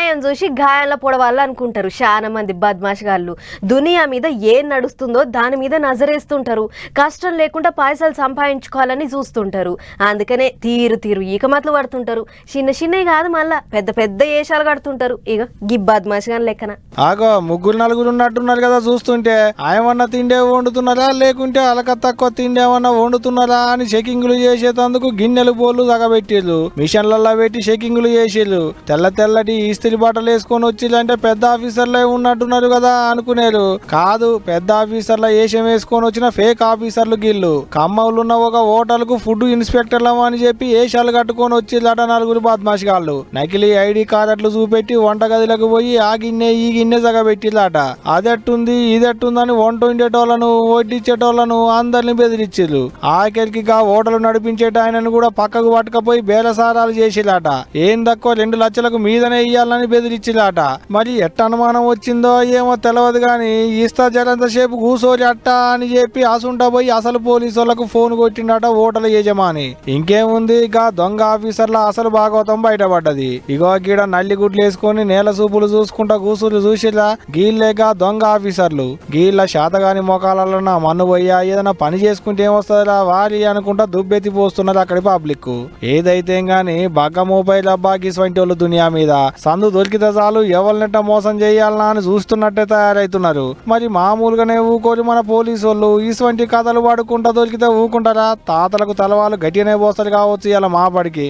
గాయం చూసి గాయాల పొడవాళ్ళు అనుకుంటారు చాలా మంది బద్మాషగాళ్ళు. దునియా మీద ఏం నడుస్తుందో దాని మీద నజరేస్తుంటారు. కష్టం లేకుండా పైసలు సంపాదించుకోవాలని చూస్తుంటారు. అందుకనే తీరు తీరు ఈకమట్లు పడుతుంటారు. చిన్న చిన్నవి కాదు, మళ్ళా పెద్ద పెద్ద ఏషాలు కడుతుంటారు. ఇక గి బద్మాషగాని లెక్కన ఆగో ముగ్గురు నలుగురు ఉన్నట్టున్నారు కదా చూస్తుంటే. ఆయమన్నా తిండే వండుతున్నారా లేకుంటే అలక తక్కువ తిండేమన్నా వండుతున్నారా అని చెకింగ్లు చేసేటందుకు గిన్నెలు బోళ్ళు తగబెట్టిర్రు. మిషన్లలో పెట్టి చెకింగ్లు చేసిర్రు. తెల్ల తెల్లటి ఇస్త్రీ బట్టలు వేసుకొని వచ్చిందంటే పెద్ద ఆఫీసర్లే ఉన్నట్టున్నారు కదా అనుకునేరు. కాదు, పెద్ద ఆఫీసర్ల ఏషం వేసుకొని వచ్చిన ఫేక్ ఆఫీసర్లు గిల్లు. ఖమ్మంలో ఒక హోటల్ కు ఫుడ్ ఇన్స్పెక్టర్లం అని చెప్పి ఏషాలు కట్టుకొని వచ్చిందట నలుగురు బద్మాషిగాళ్ళు. నకిలీ ఐడి కార్డులు చూపెట్టి వంటగదిలకు పోయి ఆ గిన్నె ఈ గిన్నె జగబెట్టిందట. అదెట్టుంది ఇదెట్టుందని వంట ఉండేటోళ్లను వడ్డించేటోళ్లను అందరిని బెదిరించిర్రు. ఆఖరికి హోటల్ నడిపించేట ఆయనను కూడా పక్కకు పట్టుకపోయి బేరసారాలు చేసిలాట. ఏం తక్కువ 2 లక్షలకు మీదనే ఇయ్యాలని బెదిరించిలాట. మరి ఎట్ట అనుమానం వచ్చిందో ఏమో తెలియదు గాని ఇస్తా జరంతసేపు కూసోరి అట్ట అని చెప్పి అసుంటా పోయి అసలు పోలీసు వాళ్ళకు ఫోన్ కొట్టిండట హోటల్ యజమాని. ఇంకేముంది, దొంగ ఆఫీసర్ల అసలు భాగవతం బయటపడ్డది. ఇగో గీడ నల్లి గుడ్లు వేసుకొని నేల సూపులు చూసుకుంటా కూసులు చూసిరా గీళ్ళేక దొంగ ఆఫీసర్లు. గీళ్ళ శాతగాని మొఖాలలో మన్ను పోయా ఏదైనా పని చేసుకుంటే ఏమొస్తుందిరా వారి అనుకుంటా దుబ్బెత్తి పోస్తున్నారు అక్కడి పబ్లిక్. ఏదైతే గాని బగ్గ మొబైల్ అబ్బాకిస్ వంటి వాళ్ళు దునియా మీద సందు దొరికితే చాలు ఎవరినెట్ట మోసం చేయాలనా అని చూస్తున్నట్టే తయారైతున్నారు. మరి మామూలుగానే ఊకోరు మన పోలీసు వాళ్ళు. ఇటువంటి కథలు పడుకుంటా దొరికితే ఊకుంటారా? తాతలకు తలవాళ్ళు గట్టిగానే పోస్తారు కావచ్చు ఇలా మా పడికి.